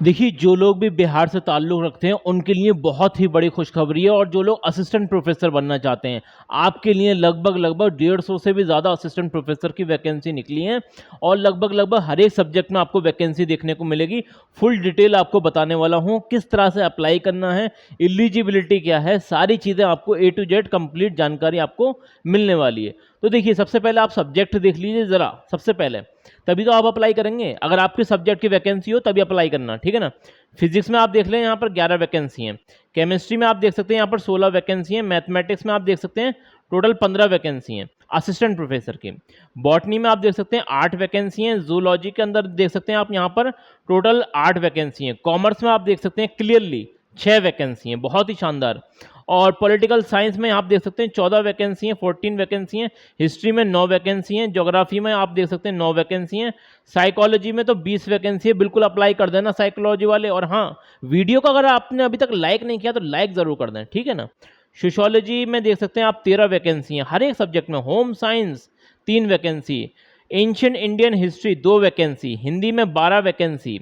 देखिए, जो लोग भी बिहार से ताल्लुक़ रखते हैं, उनके लिए बहुत ही बड़ी खुशखबरी है और जो लोग असिस्टेंट प्रोफ़ेसर बनना चाहते हैं, आपके लिए लगभग 150 से भी ज़्यादा असिस्टेंट प्रोफ़ेसर की वैकेंसी निकली हैं और लगभग हर एक सब्जेक्ट में आपको वैकेंसी देखने को मिलेगी। फुल डिटेल आपको बताने वाला हूँ, किस तरह से अप्लाई करना है, एलिजिबिलिटी क्या है, सारी चीज़ें आपको ए टू जेड कंप्लीट जानकारी आपको मिलने वाली है। तो देखिए, सबसे पहले आप सब्जेक्ट देख लीजिए ज़रा, सबसे पहले। तभी तो आप अप्लाई करेंगे। अगर आपके सब्जेक्ट की वैकेंसी हो तभी अप्लाई करना, ठीक है ना? फिजिक्स में आप देख लें, यहाँ पर 11 वैकेंसी हैं। केमिस्ट्री में आप देख सकते हैं यहाँ पर 16 वैकेंसी हैं। मैथमेटिक्स में आप देख सकते हैं टोटल 15 वैकेंसी हैं असिस्टेंट प्रोफेसर की। बॉटनी में आप देख सकते हैं 8 वैकेंसी हैं। जूलॉजी के अंदर देख सकते हैं आप यहाँ पर टोटल 8 वैकेंसी हैं। कॉमर्स में आप देख सकते हैं क्लियरली 6 वैकेंसी हैं, बहुत ही शानदार। और पॉलिटिकल साइंस में आप देख सकते हैं 14 वैकेंसी हैं, 14 वैकेंसी हैं। हिस्ट्री में 9 वैकेंसी हैं। ज्योग्राफी में आप देख सकते हैं 9 वैकेंसी हैं। साइकोलॉजी में तो 20 वैकेंसी है। बिल्कुल अप्लाई कर देना साइकोलॉजी वाले। और हाँ, वीडियो को अगर आपने अभी तक लाइक नहीं किया तो लाइक ज़रूर कर दें, ठीक है ना? सोशियोलॉजी में देख सकते हैं आप 13 वैकेंसी हैं हर एक सब्जेक्ट में। Home science 3 vacancy. Ancient Indian history 2 vacancy. Hindi में 12 वैकेंसी।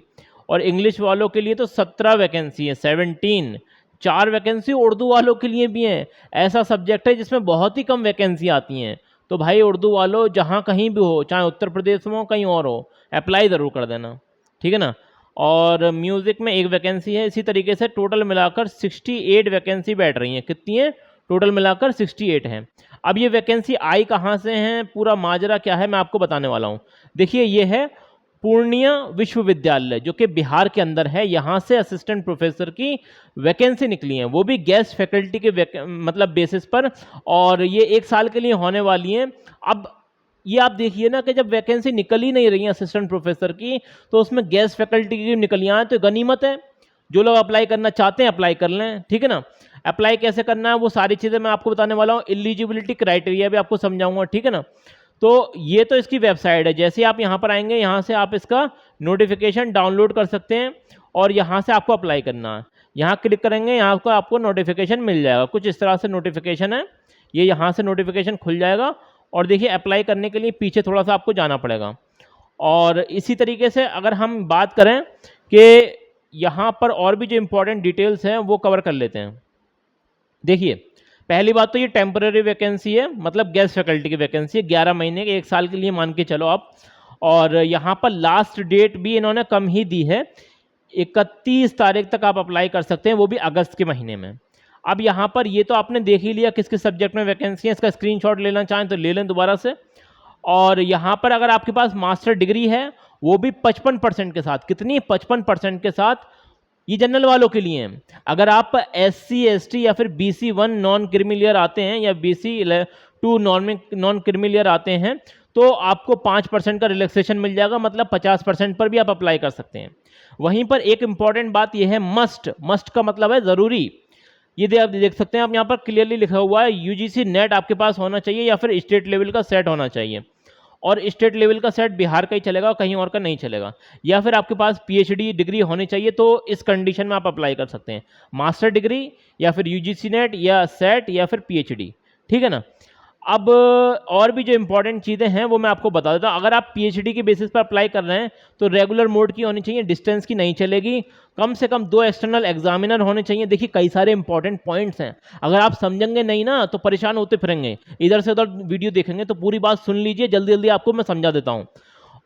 और इंग्लिश वालों के लिए तो 17 वैकेंसी है, 17। 4 वैकेंसी उर्दू वालों के लिए भी हैं। ऐसा सब्जेक्ट है जिसमें बहुत ही कम वैकेंसी आती हैं। तो भाई उर्दू वालों, जहाँ कहीं भी हो, चाहे उत्तर प्रदेश में हो कहीं और हो, अप्लाई ज़रूर कर देना, ठीक है ना? और म्यूज़िक में 1 वैकेंसी है। इसी तरीके से टोटल मिलाकर 68 वैकेंसी बैठ रही हैं। कितनी है? टोटल मिलाकर 68 हैं। अब ये वैकेंसी आई कहाँ से हैं, पूरा माजरा क्या है, मैं आपको बताने वाला हूँ। देखिए, ये है पूर्णिया विश्वविद्यालय, जो कि बिहार के अंदर है। यहाँ से असिस्टेंट प्रोफेसर की वैकेंसी निकली हैं, वो भी गेस्ट फैकल्टी के मतलब बेसिस पर। और ये 1 साल के लिए होने वाली हैं। अब ये आप देखिए ना कि जब वैकेंसी निकल ही नहीं रही है असिस्टेंट प्रोफेसर की, तो उसमें गेस्ट फैकल्टी की निकली आए तो गनीमत है। जो लोग अप्लाई करना चाहते हैं अप्लाई कर लें, ठीक है ना? अप्लाई कैसे करना है वो सारी चीज़ें मैं आपको बताने वाला हूँ। एलिजिबिलिटी क्राइटेरिया भी आपको समझाऊंगा, ठीक है ना? तो ये तो इसकी वेबसाइट है। जैसे आप यहाँ पर आएंगे, यहाँ से आप इसका नोटिफिकेशन डाउनलोड कर सकते हैं और यहाँ से आपको अप्लाई करना है। यहाँ क्लिक करेंगे, यहाँ को आपको नोटिफिकेशन मिल जाएगा। कुछ इस तरह से नोटिफिकेशन है, ये यहाँ से नोटिफिकेशन खुल जाएगा। और देखिए, अप्लाई करने के लिए पीछे थोड़ा सा आपको जाना पड़ेगा। और इसी तरीके से अगर हम बात करें कि यहाँ पर और भी जो इम्पोर्टेंट डिटेल्स हैं वो कवर कर लेते हैं। देखिए, पहली बात तो ये टेम्पररी वैकेंसी है, मतलब गेस्ट फैकल्टी की वैकेंसी है। 11 महीने के, 1 साल के लिए मान के चलो आप। और यहाँ पर लास्ट डेट भी इन्होंने कम ही दी है, 31 तारीख तक आप अप्लाई कर सकते हैं, वो भी अगस्त के महीने में। अब यहाँ पर ये तो आपने देख ही लिया किस किस सब्जेक्ट में वैकेंसी है। इसका स्क्रीनशॉट लेना चाहें तो ले लें दोबारा से। और यहाँ पर अगर आपके पास मास्टर डिग्री है, वो भी 55% के साथ। कितनी? 55% के साथ। ये जनरल वालों के लिए हैं। अगर आप SC ST या फिर BC1 नॉन क्रिमिलियर आते हैं या BC2 नॉन क्रिमिलियर आते हैं, तो आपको 5% का रिलैक्सेशन मिल जाएगा, मतलब 50% पर भी आप अप्लाई कर सकते हैं। वहीं पर एक इंपॉर्टेंट बात यह है, मस्ट का मतलब है ज़रूरी। ये आप देख सकते हैं, आप यहाँ पर क्लियरली लिखा हुआ है UGC नेट आपके पास होना चाहिए या फिर स्टेट लेवल का सेट होना चाहिए। और स्टेट लेवल का सेट बिहार का ही चलेगा, कहीं और का नहीं चलेगा। या फिर आपके पास PhD डिग्री होनी चाहिए, तो इस कंडीशन में आप अप्लाई कर सकते हैं। मास्टर डिग्री या फिर UGC नेट या सेट या फिर PhD, ठीक है ना? अब और भी जो इंपॉर्टेंट चीज़ें हैं वो मैं आपको बता देता हूँ। अगर आप PhD के बेसिस पर अप्लाई कर रहे हैं तो रेगुलर मोड की होनी चाहिए, डिस्टेंस की नहीं चलेगी। कम से कम 2 एक्सटर्नल एग्जामिनर होने चाहिए। देखिए, कई सारे इंपॉर्टेंट पॉइंट्स हैं, अगर आप समझेंगे नहीं ना तो परेशान होते फिरेंगे। इधर से उधर वीडियो देखेंगे तो पूरी बात सुन लीजिए, जल्दी जल्दी आपको मैं समझा देता हूँ।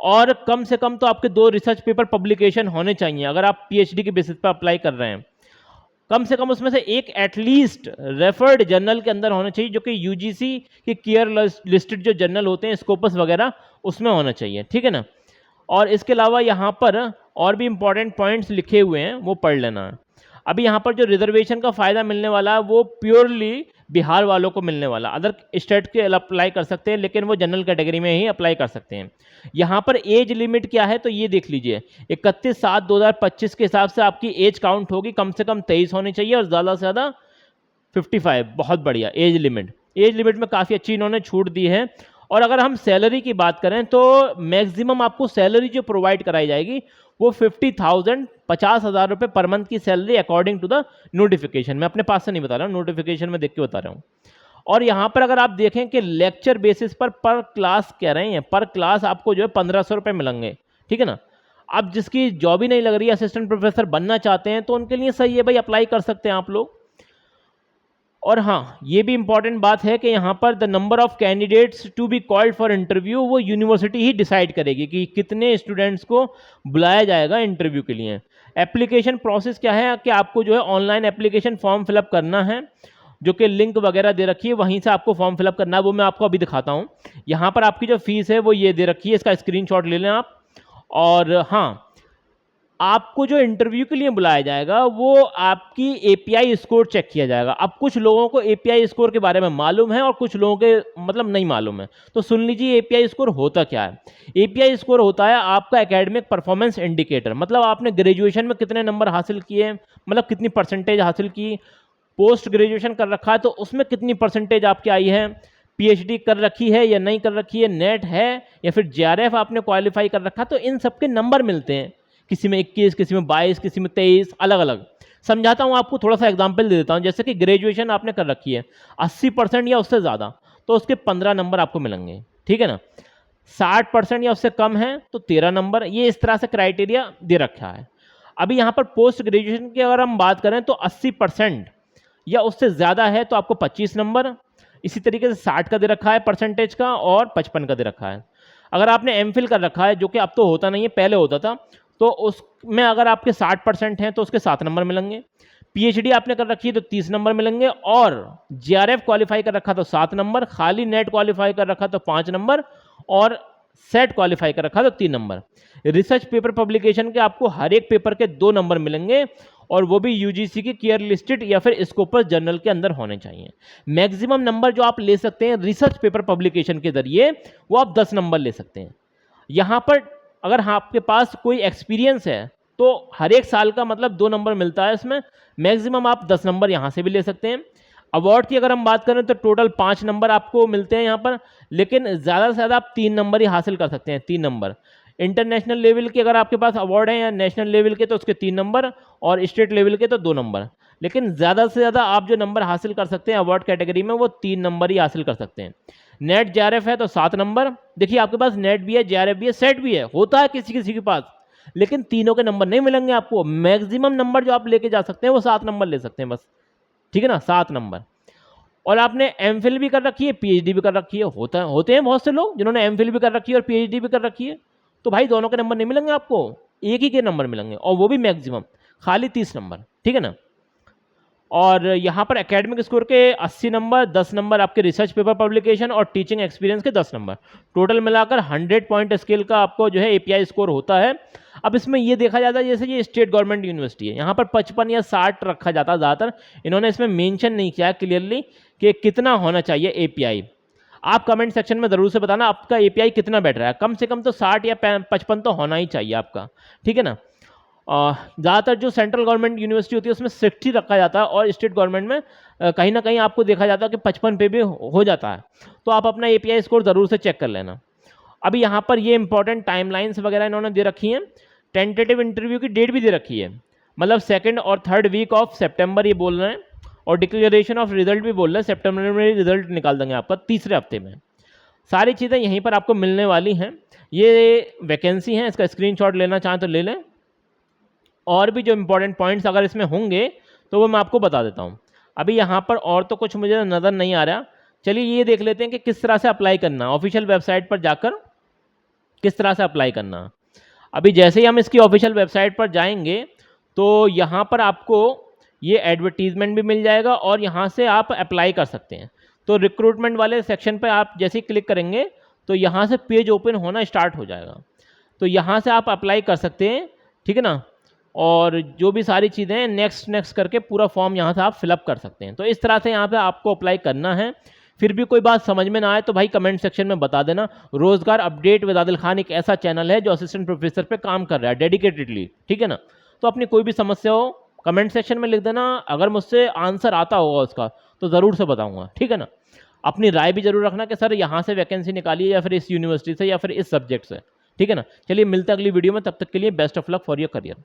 और कम से कम तो आपके 2 रिसर्च पेपर पब्लिकेशन होने चाहिए अगर आप PhD के बेसिस पर अप्लाई कर रहे हैं। कम से कम उसमें से एक एटलीस्ट रेफर्ड जर्नल के अंदर होना चाहिए, जो कि UGC की केयर लिस्टेड जो जर्नल होते हैं, स्कोपस वगैरह, उसमें होना चाहिए, ठीक है ना? और इसके अलावा यहाँ पर और भी इंपॉर्टेंट पॉइंट्स लिखे हुए हैं, वो पढ़ लेना है। अभी यहाँ पर जो रिजर्वेशन का फ़ायदा मिलने वाला है वो प्योरली बिहार वालों को मिलने वाला। अदर स्टेट के अप्लाई कर सकते हैं, लेकिन वो जनरल कैटेगरी में ही अप्लाई कर सकते हैं। यहाँ पर एज लिमिट क्या है तो ये देख लीजिए, 31/7/2025 के हिसाब से आपकी एज काउंट होगी। कम से कम 23 होनी चाहिए और ज़्यादा से ज़्यादा 55। बहुत बढ़िया एज लिमिट में काफ़ी अच्छी इन्होंने छूट दी है। और अगर हम सैलरी की बात करें तो मैक्सिमम आपको सैलरी जो प्रोवाइड कराई जाएगी वो 50,000 50,000 रुपये पर मंथ की salary, according to the notification. मैं अपने पास से नहीं बता रहा हूँ, नोटिफिकेशन में देख के बता रहा हूँ। और यहाँ पर अगर आप देखें कि लेक्चर बेसिस पर क्लास कह रहे हैं, पर क्लास आपको जो है 1500 रुपये मिलेंगे, ठीक है ना? अब जिसकी जॉब ही नहीं लग रही है, असिस्टेंट प्रोफेसर बनना चाहते हैं, तो उनके लिए सही है भाई, अप्लाई कर सकते हैं आप लोग। और हाँ, ये भी इंपॉर्टेंट बात है कि यहाँ पर the number of candidates to be called for interview वो यूनिवर्सिटी ही डिसाइड करेगी कि कितने स्टूडेंट्स को बुलाया जाएगा इंटरव्यू के लिए। एप्लीकेशन प्रोसेस क्या है कि आपको जो है ऑनलाइन एप्लीकेशन फॉर्म फिलअप करना है, जो कि लिंक वगैरह दे रखी है, वहीं से आपको फॉर्म फिलअप करना है। वो मैं आपको अभी दिखाता हूँ। यहाँ पर आपकी जो फीस है वो ये दे रखी है, इसका स्क्रीनशॉट ले लें आप। और हाँ, आपको जो इंटरव्यू के लिए बुलाया जाएगा वो आपकी एपीआई स्कोर चेक किया जाएगा। अब कुछ लोगों को एपीआई स्कोर के बारे में मालूम है और कुछ लोगों के मतलब नहीं मालूम है, तो सुन लीजिए एपीआई स्कोर होता क्या है। एपीआई स्कोर होता है आपका एकेडमिक परफॉर्मेंस इंडिकेटर, मतलब आपने ग्रेजुएशन में कितने नंबर हासिल किए, मतलब कितनी परसेंटेज हासिल की, पोस्ट ग्रेजुएशन कर रखा है तो उसमें कितनी परसेंटेज आपकी आई है, पीएचडी कर रखी है या नहीं कर रखी है, नेट है या फिर जेआरएफ आपने क्वालिफाई कर रखा, तो इन सबके नंबर मिलते हैं। किसी में 21, किसी में 22, किसी में 23, अलग अलग। समझाता हूँ आपको, थोड़ा सा एग्जांपल दे देता हूँ। जैसे कि ग्रेजुएशन आपने कर रखी है 80% या उससे ज़्यादा, तो उसके 15 नंबर आपको मिलेंगे, ठीक है ना। 60% या उससे कम है तो 13 नंबर। ये इस तरह से क्राइटेरिया दे रखा है। अभी यहाँ पर पोस्ट ग्रेजुएशन की अगर हम बात करें तो 80% या उससे ज़्यादा है तो आपको 25 नंबर। इसी तरीके से 60 का दे रखा है परसेंटेज का, और 55 का दे रखा है। अगर आपने एमफिल कर रखा है, जो कि अब तो होता नहीं है, पहले होता था, तो उसमें अगर आपके 60% हैं तो उसके 7 नंबर मिलेंगे। पीएचडी आपने कर रखी है तो 30 नंबर मिलेंगे, और जेआरएफ क्वालिफाई कर रखा तो 7 नंबर, खाली नेट क्वालिफाई कर रखा तो 5 नंबर, और सेट क्वालिफाई कर रखा तो 3 नंबर। रिसर्च पेपर पब्लिकेशन के आपको हर एक पेपर के 2 नंबर मिलेंगे, और वो भी यूजीसी की केयर लिस्टेड या फिर स्कोपस जर्नल के अंदर होने चाहिए। मैक्सिमम नंबर जो आप ले सकते हैं रिसर्च पेपर पब्लिकेशन के जरिए, वो आप 10 नंबर ले सकते हैं। यहाँ पर अगर आपके पास कोई एक्सपीरियंस है तो हर एक साल का मतलब 2 नंबर मिलता है इसमें। मैक्सिमम आप 10 नंबर यहाँ से भी ले सकते हैं। अवार्ड की अगर हम बात करें तो टोटल 5 नंबर आपको मिलते हैं यहाँ पर, लेकिन ज़्यादा से ज़्यादा आप 3 नंबर ही हासिल कर सकते हैं, 3 नंबर। इंटरनेशनल लेवल के अगर आपके पास अवार्ड है या नेशनल लेवल के तो उसके 3 नंबर, और स्टेट लेवल के तो 2 नंबर। लेकिन ज़्यादा से ज़्यादा आप जो नंबर हासिल कर सकते हैं अवार्ड कैटेगरी में वो 3 नंबर ही हासिल कर सकते हैं। नेट जेआरएफ है तो 7 नंबर। देखिए आपके पास नेट भी है, जेआरएफ भी है, सेट भी है, होता है किसी किसी के पास, लेकिन तीनों के नंबर नहीं मिलेंगे आपको। मैक्सिमम नंबर जो आप लेके जा सकते हैं वो 7 नंबर ले सकते हैं बस, ठीक है ना, 7 नंबर। और आपने एमफिल भी कर रखी है, पीएचडी भी कर रखी है, होते हैं बहुत से लोग जिन्होंने एमफिल भी कर रखी है और पीएचडी भी कर रखी है, तो भाई दोनों के नंबर नहीं मिलेंगे आपको, एक ही के नंबर मिलेंगे, और वो भी मैक्सिमम खाली 30 नंबर, ठीक है ना। और यहाँ पर एकेडमिक स्कोर के 80 नंबर, 10 नंबर आपके रिसर्च पेपर पब्लिकेशन और टीचिंग एक्सपीरियंस के 10 नंबर, टोटल मिलाकर 100 पॉइंट स्केल का आपको जो है एपीआई स्कोर होता है। अब इसमें ये देखा जाता है, जैसे ये स्टेट गवर्नमेंट यूनिवर्सिटी है, यहाँ पर 55 या 60 रखा जाता है ज़्यादातर। इन्होंने इसमें मेंशन नहीं किया है क्लियरली कि कितना होना चाहिए एपीआई। आप कमेंट सेक्शन में ज़रूर से बताना आपका एपीआई कितना बैठ रहा है। कम से कम तो 60 या 55 तो होना ही चाहिए आपका, ठीक है ना। ज़्यादातर जो सेंट्रल गवर्नमेंट यूनिवर्सिटी होती है उसमें 60 रखा जाता है, और स्टेट गवर्नमेंट में कहीं ना कहीं आपको देखा जाता है कि 55 पे भी हो जाता है। तो आप अपना एपीआई स्कोर ज़रूर से चेक कर लेना। अभी यहाँ पर ये इंपॉर्टेंट टाइमलाइंस वगैरह इन्होंने दे रखी हैं। टेंटेटिव इंटरव्यू की डेट भी दे रखी है, मतलब 2nd और 3rd वीक ऑफ सितंबर ये बोल रहे हैं, और डिक्लेरेशन ऑफ रिजल्ट भी बोल रहे हैं सितंबर में रिजल्ट निकाल देंगे आपका 3रे हफ्ते में। सारी चीज़ें यहीं पर आपको मिलने वाली हैं। ये वैकेंसी है, इसका स्क्रीनशॉट लेना चाहें तो ले लें। और भी जो इंपॉर्टेंट पॉइंट्स अगर इसमें होंगे तो वो मैं आपको बता देता हूँ। अभी यहाँ पर और तो कुछ मुझे नज़र नहीं आ रहा। चलिए ये देख लेते हैं कि किस तरह से अप्लाई करना, ऑफिशियल वेबसाइट पर जाकर किस तरह से अप्लाई करना। अभी जैसे ही हम इसकी ऑफिशियल वेबसाइट पर जाएंगे तो यहाँ पर आपको ये एडवर्टीजमेंट भी मिल जाएगा, और यहाँ से आप अप्लाई कर सकते हैं। तो रिक्रूटमेंट वाले सेक्शन पर आप जैसे ही क्लिक करेंगे तो यहाँ से पेज ओपन होना स्टार्ट हो जाएगा, तो यहाँ से आप अप्लाई कर सकते हैं, ठीक है ना। और जो भी सारी चीज़ें हैं नेक्स्ट नेक्स्ट करके पूरा फॉर्म यहाँ से आप फिलअप कर सकते हैं। तो इस तरह से यहाँ पे आपको अप्लाई करना है। फिर भी कोई बात समझ में ना आए तो भाई कमेंट सेक्शन में बता देना। रोजगार अपडेट विद आदिल खान एक ऐसा चैनल है जो असिस्टेंट प्रोफेसर पे काम कर रहा है डेडिकेटेडली, ठीक है ना। तो अपनी कोई भी समस्या हो कमेंट सेक्शन में लिख देना, अगर मुझसे आंसर आता होगा उसका तो ज़रूर से बताऊँगा, ठीक है ना। अपनी राय भी जरूर रखना कि सर यहाँ से वैकेंसी निकालिए या फिर इस यूनिवर्सिटी से या फिर इस सब्जेक्ट से, ठीक है ना। चलिए मिलते हैं अगली वीडियो में, तब तक के लिए best of luck for your career.